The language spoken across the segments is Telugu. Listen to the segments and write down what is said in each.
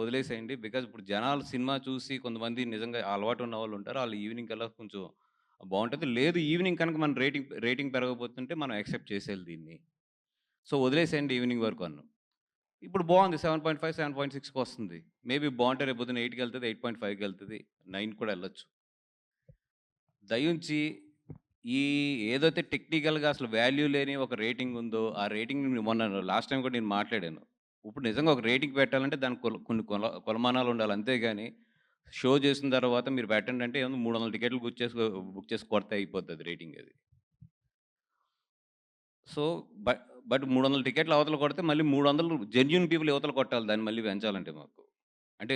వదిలేసేయండి. బికాజ్ ఇప్పుడు జనాలు సినిమా చూసి కొంతమంది నిజంగా అలవాటు ఉన్నవాళ్ళు ఉంటారు. ఆళ్ళు ఈవినింగ్ కల్లా కొంచెం బావుంటది. లేదు ఈవినింగ్ కనుక మన రేటింగ్ రేటింగ్ పెరగకపోతుంటే మనం యాక్సెప్ట్ చేసేయాలి దీన్ని. సో, వదిలేసేయండి ఈవినింగ్ వరకు అన్నాం. ఇప్పుడు బావుంది 7.5, 7.6కి వస్తుంది. మేబీ బావుంటే రేపు పొద్దున్న 8కెళ్తది, 8.5కెళ్తది, 9 కూడా ఎళ్ళొచ్చు. దయుంచి ఈ ఏదైతే టెక్నికల్‌గా అసలు వాల్యూ లేని ఒక రేటింగ్ ఉందో, ఆ రేటింగ్‌ని మొన్న లాస్ట్ టైమ్ కూడా నేను మాట్లాడాను. ఇప్పుడు నిజంగా ఒక రేటింగ్ పెట్టాలంటే దానికి కొన్ని కొలమానాలు ఉండాలి. అంతేగాని షో చేసిన తర్వాత మీరు పెట్టండి అంటే ఏముంది 300 టికెట్లు బుక్ చేసి కొడితే అయిపోతది రేటింగ్ అది. సో, బ బట్ 300 టికెట్లు అవతల కొడితే మళ్ళీ 300 జెన్యూన్ పీపుల్ యువతల కొట్టాలి దాన్ని మళ్ళీ పెంచాలంటే మాకు. అంటే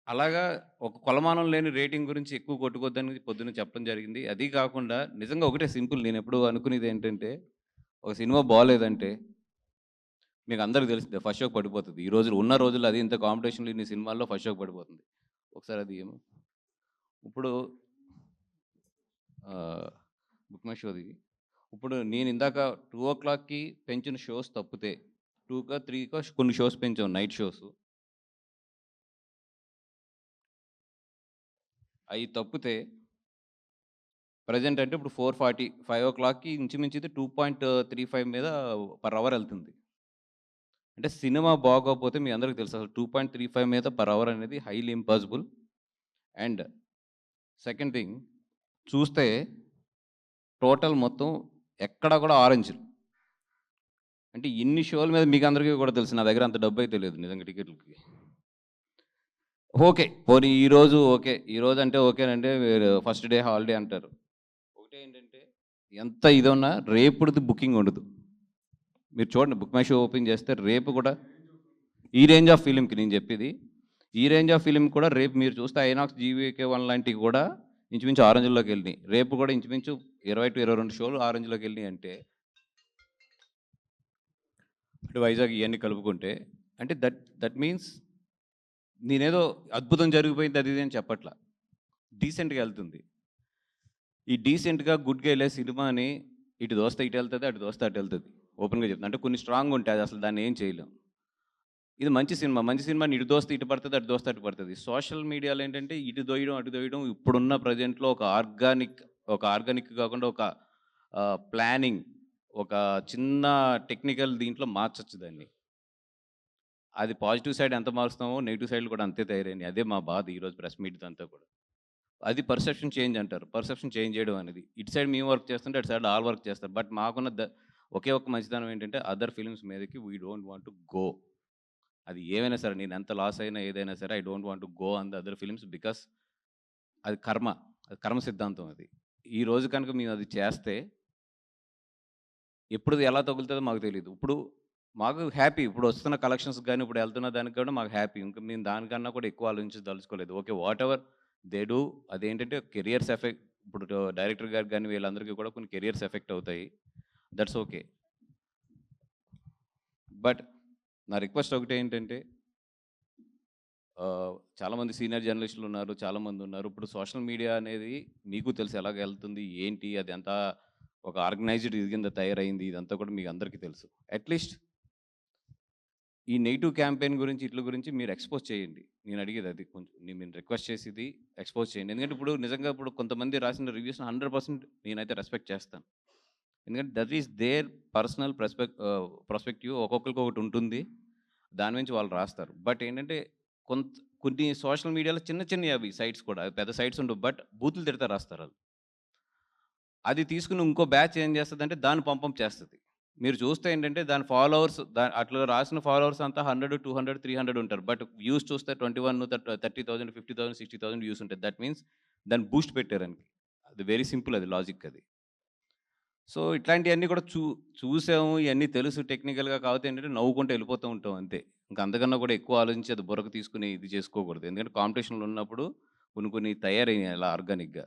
అలాగా ఒక కొలమానం లేని రేటింగ్ గురించి ఎక్కువ కొట్టుకోవద్దని పొద్దున్న చెప్పడం జరిగింది. అదీ కాకుండా నిజంగా ఒకటే సింపుల్ నేనెప్పుడూ అనుకునేదేంటంటే, ఒక సినిమా బాలేదంటే మీకందరికి తెలిసిందే ఫస్ట్ షోకి పడిపోతది. ఈ రోజులు ఉన్న రోజుల్లో అది ఇంత కాంపిటీషన్‌లో ఇన్ని సినిమాల్లో ఫస్ట్ షోకి పడిపోతుంది. ఒకసారి అది ఏమో ఇప్పుడు బుక్ మై షోది. ఇప్పుడు నేనిందాక 2:00కి పెంచిన షోస్ తప్పితే 2కో, 3కో కొన్ని షోస్ పెంచాం నైట్ షోస్. అయి తప్పితే ప్రెజెంట్ అంటే ఇప్పుడు 4:40, 5:00కి ఇంచుమించు ఇది 2.35 మీద పర్ అవర్ ఎళ్తుంది. అంటే సినిమా బాగోకపోతే మీ అందరికి తెలుసు అసలు 2.35 మీద పర్ అవర్ అనేది highly impossible. And second thing చూస్తే టోటల్ మొత్తం ఎక్కడ కూడా ఆరెంజ్‌లు. అంటే ఇన్ని షోల మీద మీకందరికీ కూడా తెలుసు. నా దగ్గర అంత డబ్బయితే లేదు నిజంగా టికెట్లకి. ఓకే. పోనీ ఈరోజు ఓకే. ఈరోజంటే ఓకేనండి. ఫస్ట్ డే హాలిడే అంటారు. ఒకటేంటంటే ఎంత ఇదున్నా రేపుటిది బుకింగ్ ఉండదు. మీరు చూడండి బుక్ మై షో ఓపెన్ చేస్తే రేపు కూడా ఈ రేంజ్ ఆఫ్ ఫిల్మ్‌కి నేను చెప్పేది. ఈ రేంజ్ ఆఫ్ ఫిల్మ్ కూడా రేపు మీరు చూస్తే ఐనాక్స్, జీవీకే 1 లాంటివి కూడా ఇంచుమించు ఆరెంజ్‌లోకెళ్ళినియి. రేపు కూడా ఇంచుమించు 20-22 షోలు ఆరెంజ్‌లోకెళ్ళినియి అంటే ఇటు వైజాగ్ ఇయన్నీ కలుపుకుంటే అంటే దట్ దట్ మీన్స్ నేనేదో అద్భుతం జరిగిపోయింది అది ఇది అని చెప్పట్ల. డీసెంట్‌గా ఎళ్తుంది. ఈ డీసెంట్‌గా, గుడ్‌గా ఎళ్ళే సినిమాని ఇటు దోస్తే ఇటెళ్తది, అటు దోస్తే అటెళ్తది. ఓపెన్‌గా చెప్తున్నా. అంటే కొన్ని స్ట్రాంగ్ ఉంటాయి. అది అసలు దాన్ని ఏం చేయలేం. ఇది మంచి సినిమా. మంచి సినిమాని ఇటు దోస్తే ఇటు పడతది, అటు దోస్తే అటు పడతది. సోషల్ మీడియాలో ఏంటంటే ఇటు దోయడం, అటు దోయడం ఇప్పుడున్న ప్రెజెంట్‌లో ఒక ఆర్గానిక్ కాకుండా ఒక ప్లానింగ్, ఒక చిన్న టెక్నికల్ దీంట్లో మార్చొచ్చు దాన్ని. అది పాజిటివ్ సైడ్ ఎంత మారుస్తామో, నెగెటివ్ సైడ్‌లు కూడా అంతే తయారయినాయి. అదే మా బాధ ఈరోజు ప్రెస్ మీట్‌దంతా కూడా. అది పర్సెప్షన్ చేంజ్ అంటారు. పర్సెప్షన్ చేంజ్ చేయడం అనేది. ఇటు సైడ్ మేము వర్క్ చేస్తుంటే, అటు సైడ్ ఆళ్ళు వర్క్ చేస్తారు. బట్ మాకున్న ఒకే ఒక్క మంచితనం ఏంటంటే, అదర్ ఫిల్మ్స్ మీదకి we don't want to go. అది ఏమైనా సరే, నేనెంత లాస్ అయినా, ఏదైనా సరే, I don't want to go on the other films because అది కర్మ. అది కర్మ సిద్ధాంతం అది. ఈ రోజు కనుక మేము అది చేస్తే, ఎప్పుడు ఎలా తగులుతదో మాకు తెలీదు. ఇప్పుడు మాకు హ్యాపీ. ఇప్పుడు వస్తున్న కలెక్షన్స్ గాని, ఇప్పుడు ఎళ్తున్న దానికి కూడా మాకు హ్యాపీ. ఇంక మేము దానికన్నా కూడా ఎక్కువ ఆలోచించదలుచుకోలేదు. ఓకే. వాటెవర్ దే డూ అదేంటంటే కెరియర్స్ ఎఫెక్ట్ ఇప్పుడు డైరెక్టర్ గారికి గాని, వీళ్ళందరికీ కూడా కొన్ని కెరియర్స్ ఎఫెక్ట్ అవుతాయి. That's okay. బట్ నా రిక్వెస్ట్ ఒకటేంటంటే చాలామంది సీనియర్ జర్నలిస్టులున్నారు. చాలామందున్నారు. ఇప్పుడు సోషల్ మీడియా అనేది మీకు తెలుసు ఎలాగెళ్తుంది, ఏంటి, అదంతా ఒక ఆర్గనైజ్డ్ ఇది కింద తయారైంది. ఇదంతా కూడా మీకు అందరికీ తెలుసు. అట్‌లీస్ట్ ఈ నెగెటివ్ క్యాంపెయిన్ గురించి, ఈట్లి గురించి మీరు ఎక్స్‌పోజ్ చేయండి. నేను అడిగేది అది కొంచెం. నేను రిక్వెస్ట్ చేసేది ఎక్స్‌పోజ్ చేయండి. ఎందుకంటే ఇప్పుడు నిజంగా ఇప్పుడు కొంతమంది రాసిన రివ్యూస్‌ని 100% నేనైతే రెస్పెక్ట్ చేస్తాను. ఎందుకంటే that is there personal perspective ఒక్కొక్కరికి ఒకటుంటుంది. దాని నుంచి వాళ్ళు రాస్తారు. బట్ ఏంటంటే కొంత్ కొన్ని సోషల్ మీడియాలో చిన్న చిన్నవి అవి సైట్స్ కూడా. పెద్ద సైట్స్ ఉండవు. బట్ బూతులు తిడతా రాస్తారాళ్ళు. అది తీసుకొని ఇంకో బ్యాచ్ ఏం చేస్తదంటే దాన్ని పంప్ చేస్తది. మీరు చూస్తే ఏంటంటే దాని ఫాలోవర్స్ అట్లా రాసిన ఫాలోవర్స్ అంతా 100, 200, 300 ఉంటారు. బట్ వ్యూస్ చూస్తే 21 30,000, 50,000, 60,000 వ్యూస్ ఉంటాయి. దట్ మీన్స్ దాన్ని బూస్ట్ పెట్టారని. అది వెరీ సింపుల్ అది లాజిక్ అది. సో, ఇట్లాంటియన్నీ కూడా చూసాము. ఇయన్నీ తెలుసు టెక్నికల్‌గా. కాకపోతే ఏంటంటే నవ్వుకుంటూ వెళ్ళిపోతూ ఉంటాం అంతే. ఇంక అంతకన్నా కూడా ఎక్కువ ఆలోచించి అది బుర్రకు తీసుకొని ఇది చేసుకోకూడదు. ఎందుకంటే కాంపిటీషన్‌లో ఉన్నప్పుడు కొన్ని కొన్ని తయారయినాయి అలా ఆర్గానిక్‌గా.